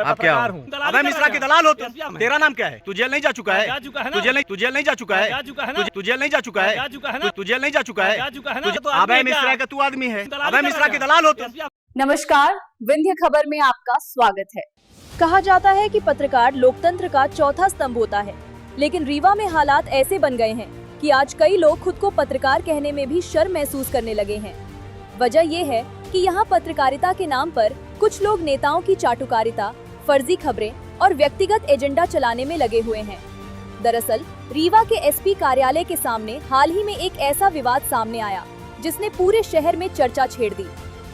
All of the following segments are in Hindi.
आप क्या हो? अभय मिश्रा के दलाल हो तुम। तेरा नाम क्या है? तू जेल नहीं जा चुका है? तू जेल नहीं जा चुका है? तू जेल नहीं जा चुका है? तू जेल नहीं जा चुका है? अभय मिश्रा का तू आदमी है। अभय मिश्रा के दलाल हो तुम। नमस्कार, विंध्य खबर में आपका स्वागत है। कहा जाता है कि पत्रकार लोकतंत्र का चौथा स्तंभ होता है, लेकिन रीवा में हालात ऐसे बन गए हैं कि आज कई लोग खुद को पत्रकार कहने में भी शर्म महसूस करने लगे हैं। वजह ये है कि यहाँ पत्रकारिता के नाम पर कुछ लोग नेताओं की चाटुकारिता, फर्जी खबरें और व्यक्तिगत एजेंडा चलाने में लगे हुए हैं। दरअसल रीवा के एसपी कार्यालय के सामने हाल ही में एक ऐसा विवाद सामने आया जिसने पूरे शहर में चर्चा छेड़ दी।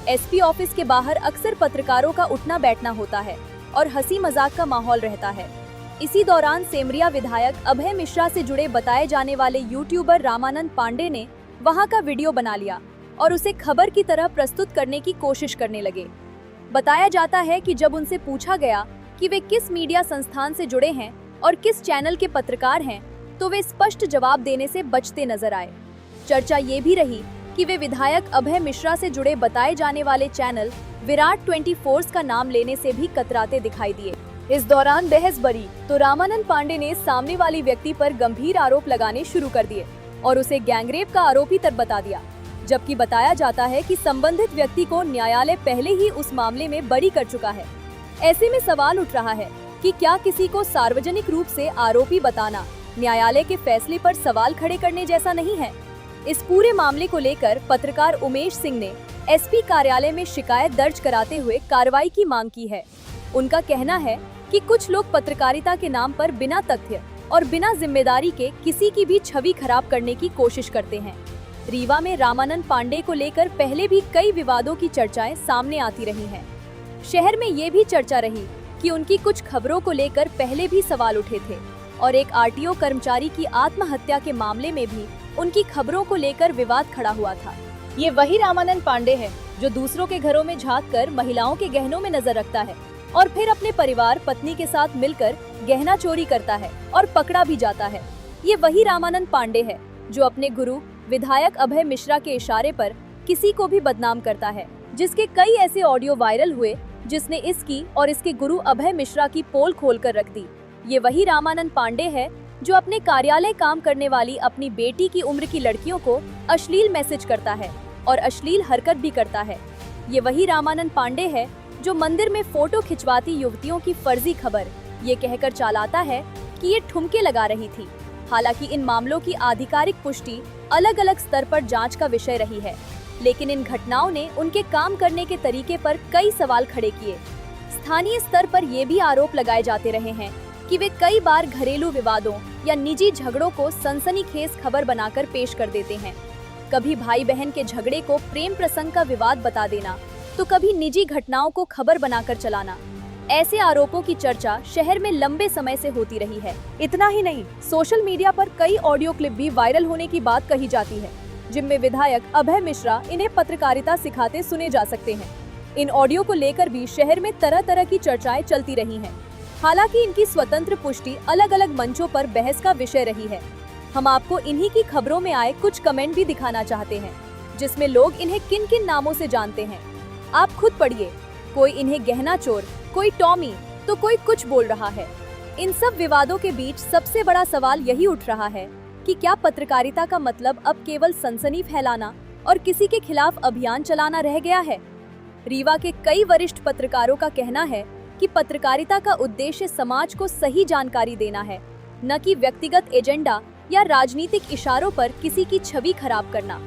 एसपी ऑफिस के बाहर अक्सर पत्रकारों का उठना बैठना होता है और हंसी मजाक का माहौल रहता है। इसी दौरान सेमरिया विधायक अभय मिश्रा से जुड़े बताए जाने वाले यूट्यूबर रामानंद पांडे ने वहां का वीडियो बना लिया और उसे खबर की तरह प्रस्तुत करने की कोशिश करने लगे। बताया जाता है कि जब उनसे पूछा गया कि वे किस मीडिया संस्थान से जुड़े हैं और किस चैनल के पत्रकार हैं, तो वे स्पष्ट जवाब देने से बचते नजर आए। चर्चा ये भी रही कि वे विधायक अभय मिश्रा से जुड़े बताए जाने वाले चैनल विराट 24 का नाम लेने से भी कतराते दिखाई दिए। इस दौरान बहस बढ़ी तो रामानंद पांडे ने सामने वाली व्यक्ति पर गंभीर आरोप लगाने शुरू कर दिए और उसे गैंगरेप का आरोपी तक बता दिया, जबकि बताया जाता है कि संबंधित व्यक्ति को न्यायालय पहले ही उस मामले में बरी कर चुका है। ऐसे में सवाल उठ रहा है कि क्या किसी को सार्वजनिक रूप से आरोपी बताना न्यायालय के फैसले पर सवाल खड़े करने जैसा नहीं है। इस पूरे मामले को लेकर पत्रकार उमेश सिंह ने एसपी कार्यालय में शिकायत दर्ज कराते हुए कार्रवाई की मांग की है। उनका कहना है कि कुछ लोग पत्रकारिता के नाम पर बिना तथ्य और बिना जिम्मेदारी के किसी की भी छवि खराब करने की कोशिश करते हैं। रीवा में रामानंद पांडे को लेकर पहले भी कई विवादों की चर्चाएं सामने आती रही हैं। शहर में ये भी चर्चा रही कि उनकी कुछ खबरों को लेकर पहले भी सवाल उठे थे और एक आरटीओ कर्मचारी की आत्महत्या के मामले में भी उनकी खबरों को लेकर विवाद खड़ा हुआ था। ये वही रामानंद पांडे है जो दूसरों के घरों में झांक कर महिलाओं के गहनों में नजर रखता है और फिर अपने परिवार पत्नी के साथ मिलकर गहना चोरी करता है और पकड़ा भी जाता है। ये वही रामानंद पांडे है जो अपने गुरु विधायक अभय मिश्रा के इशारे पर किसी को भी बदनाम करता है, जिसके कई ऐसे ऑडियो वायरल हुए जिसने इसकी और इसके गुरु अभय मिश्रा की पोल खोलकर रख दी। ये वही रामानंद पांडे है जो अपने कार्यालय काम करने वाली अपनी बेटी की उम्र की लड़कियों को अश्लील मैसेज करता है और अश्लील हरकत भी करता है। ये वही रामानंद पांडे है जो मंदिर में फोटो खिंचवाती युवतियों की फर्जी खबर ये कहकर चलाता है कि ये ठुमके लगा रही थी। हालांकि इन मामलों की आधिकारिक पुष्टि अलग अलग स्तर पर जांच का विषय रही है, लेकिन इन घटनाओं ने उनके काम करने के तरीके पर कई सवाल खड़े किए। स्थानीय स्तर पर ये भी आरोप लगाए जाते रहे हैं कि वे कई बार घरेलू विवादों या निजी झगड़ों को सनसनीखेज खबर बनाकर पेश कर देते हैं। कभी भाई बहन के झगड़े को प्रेम प्रसंग का विवाद बता देना, तो कभी निजी घटनाओं को खबर बनाकर चलाना। ऐसे आरोपों की चर्चा शहर में लंबे समय से होती रही है। इतना ही नहीं, सोशल मीडिया पर कई ऑडियो क्लिप भी वायरल होने की बात कही जाती है, जिनमें विधायक अभय मिश्रा इन्हें पत्रकारिता सिखाते सुने जा सकते हैं। इन ऑडियो को लेकर भी शहर में तरह तरह की चर्चाएं चलती रही हैं। हालांकि इनकी स्वतंत्र पुष्टि अलग अलग मंचों पर बहस का विषय रही है। हम आपको इन्हीं की खबरों में आए कुछ कमेंट भी दिखाना चाहते हैं, जिसमें लोग इन्हें किन किन नामों से जानते हैं। आप खुद पढ़िए। कोई इन्हें गहना चोर, कोई टॉमी, तो कोई कुछ बोल रहा है। इन सब विवादों के बीच सबसे बड़ा सवाल यही उठ रहा है कि क्या पत्रकारिता का मतलब अब केवल सनसनी फैलाना और किसी के खिलाफ अभियान चलाना रह गया है। रीवा के कई वरिष्ठ पत्रकारों का कहना है कि पत्रकारिता का उद्देश्य समाज को सही जानकारी देना है, न कि व्यक्तिगत एजेंडा या राजनीतिक इशारों पर किसी की छवि खराब करना।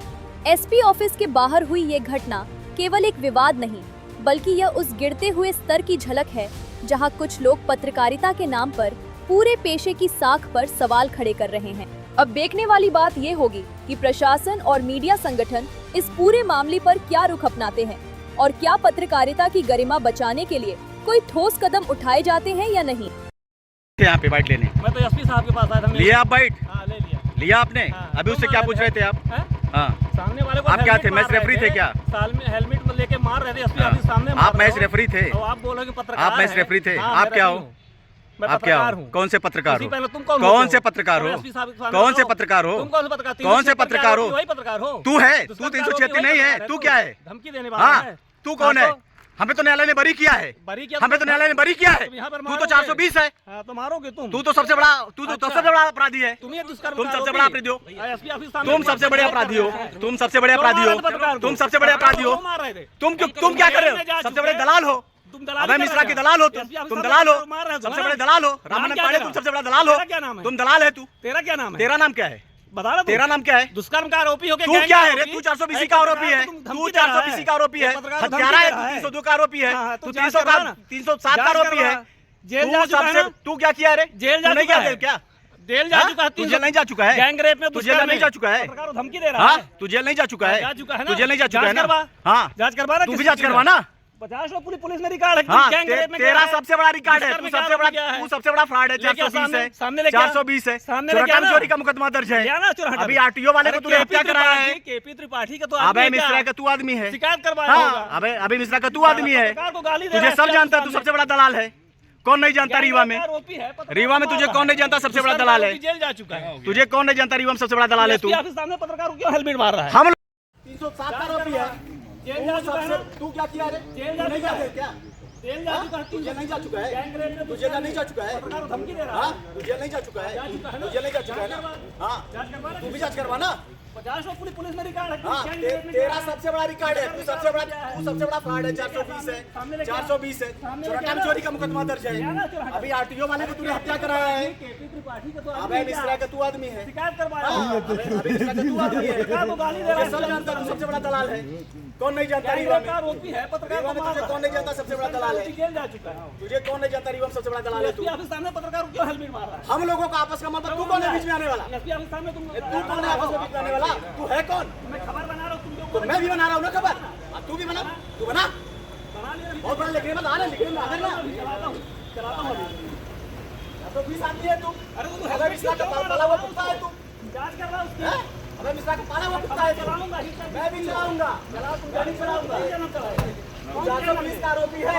एसपी ऑफिस के बाहर हुई ये घटना केवल एक विवाद नहीं, बल्कि यह उस गिरते हुए स्तर की झलक है जहां कुछ लोग पत्रकारिता के नाम पर पूरे पेशे की साख पर सवाल खड़े कर रहे हैं। अब देखने वाली बात ये होगी कि प्रशासन और मीडिया संगठन इस पूरे मामले पर क्या रुख अपनाते हैं और क्या पत्रकारिता की गरिमा बचाने के लिए कोई ठोस कदम उठाए जाते हैं या नहीं। यहाँ पे बाइट लेने मैं तो एसपी साहब के पास आया था। लिया आप बाइट? हाँ, ले लिया आपने? हाँ, अभी उससे क्या पूछ रहे थे आप? हाँ, सामने वाले को आप क्या थे? मैच रेफरी थे क्या? साल में हेलमेट में लेके मार रहे थे एसपी हाँ, ऑफिस सामने। आप मैच रेफरी थे? आप बोलो कि पत्रकार आप मैच रेफरी थे? हाँ, आप क्या हो? आप क्या हो? कौन से पत्रकार हो? तुम कौन से पत्रकार हो? कौन से पत्रकार हो? कौन से पत्रकार हो? वही पत्रकार हो। तू है? तू 376 नहीं है? तू क्या है? धमकी देने वाला है। तू कौन है? हमें तो न्यायालय ने बरी किया है, बरी किया हमें तो न्यायालय ने बरी किया है। यहाँ पर तू तो मारोगे। 420 है, हाँ, तो मारोगे तुम। तू तो सबसे बड़ा, तू तो सबसे बड़ा अपराधी है। तुम ही दुष्कर्म तुम का सबसे आरोपी। बड़ा अपराधी हो। एसपी ऑफिस सामने तुम सबसे बड़े अपराधी हो, तुम सबसे बड़े अपराधी हो, तुम सबसे बड़े अपराधी हो। मार रहे थे। तुम क्या कर रहे हो? सबसे बड़े दलाल हो, तुम दलाल अभय मिश्रा के दलाल हो, तुम दलाल हो, सबसे बड़े दलाल हो। रामानंद पांडे तुम सबसे बड़ा दलाल हो, क्या नाम है? तुम दलाल है। तू, तेरा क्या नाम है? तेरा नाम क्या है? बता रहा तेरा नाम क्या है? दुष्कर्म का आरोपी हो के तू क्या है रे? तू 420 का आरोपी है, तू 420 का आरोपी है, हत्यारा है, तू 302 का आरोपी है, तू 307 का आरोपी है। जेल जा चुका है ना? तू क्या किया रे? जेल जा तूने चुका क्या है। क्या? जेल जा चुका है। तू जेल नहीं जा चुका है? गैंग रेप में तू जेल नहीं जा चुका है? पत्रकार को धमकी दे रहा हाँ, है। तू जेल नहीं जा चुका है? जा चुका है ना? तू जेल नहीं जा चुका है जांच करवा। ना? हाँ, जांच करवा। तू भी जांच करवाना। 50 लोग पुलिस में रिकॉर्ड है। हाँ, गैंग रेप में तेरा सबसे बड़ा रिकॉर्ड है। दुष्कर्म तू में सबसे क्या बड़ा, है? तू सबसे बड़ा फ्रॉड है। लेके आ 420 है, सामने लेके आ। 420 है, सामने लेके चोरकाम आ ना। चोरी का मुकदमा दर्ज है। क्या ना चुराना? अभी आरटीओ वाले को तूने हत्या कराया है। केपी त्रिपाठी का तो अभय मिश्रा का तू आदमी है। शिकायत करवाया हाँ, होगा। अभय मिश्रा का तू आदमी है। पत्रकार को गाली दे तुझे रहा सब है जानता है, तू सामने। सबसे बड़ा दलाल है। कौन नहीं जानता रीवा में? आरोपी है, पत्रकार रीवा में को तुझे मार कौन नहीं रहा जानता सबसे बड़ा दलाल है? जेल जा चुका है। तुझे कौन नहीं जानता रीवा में सबसे बड़ा दलाल है? तू एसपी ऑफिस सामने पत्रकार को क्यों हेलमेट मार रहा है? हम 307 का आरोपी है। जेल जा चुका है ना? तू क्या किया रे? जेल जा चुका है। क्या? जेल जा चुका है। तू जेल नहीं जा चुका है? गैंग रेप में तू जेल नहीं जा चुका है? पत्रकार को धमकी दे रहा हाँ, है। तू जेल नहीं जा चुका है? तू जेल नहीं जा चुका है ना? हाँ, जांच करवा ना। तू भी जांच करवाना। 50 लोग पुलिस में रिकॉर्ड है। हाँ, गैंग रेप में तेरा सबसे बड़ा रिकॉर्ड है। तू सबसे बड़ा फ्रॉड है। 420 है, 420 है, चोरकाम चोरी का मुकदमा दर्ज है। अभी आरटीओ वाले को तूने हत्या कराया है। केपी त्रिपाठी का तो अभय मिश्रा का तू आदमी है। शिकायत करवाया हाँ, होगा। अभय मिश्रा का तू आदमी है। पत्रकार को गाली दे रहा है। सब जानता है, तू सबसे बड़ा दलाल है। कौन नहीं जानता गैंग रीवा रेप में? का आरोपी है, पत्रकार रीवा को में मार तुझे रहा कौन नहीं जानता सबसे बड़ा दलाल है? है। जेल जा चुका है। तुझे कौन नहीं जानता रीवा में सबसे बड़ा दलाल है? तू, एसपी ऑफिस सामने पत्रकार को क्यों हेलमेट मार रहा है? हम लोगों का आपस का मतलब, तू कौन है बीच में आने वाला? एसपी ऑफिस सामने तुम तू कौन है आपस में बीच में आने वाला? तू है कौन? मैं खबर बना रहा हूँ तुम तो मैं भी बना रहा हूँ ना खबर। तू भी बना, तू बना। बना लिया। बहुत बड़ा लिखने में आ रहा है, लिखने में आ रहा है ना। चलाता हूँ अभी। 420 आदमी है तू। अरे तो अभय मिश्रा का पाला हुआ कुत्ता है तू। जांच कर रहा हूँ उसकी। हैं? अभय मिश्रा का पाला हुआ कुत्ता है तू। चलाऊंगा ही। मैं भी चलाऊंगा। मैं भी चलाऊंगा। 420 का आरोपी है।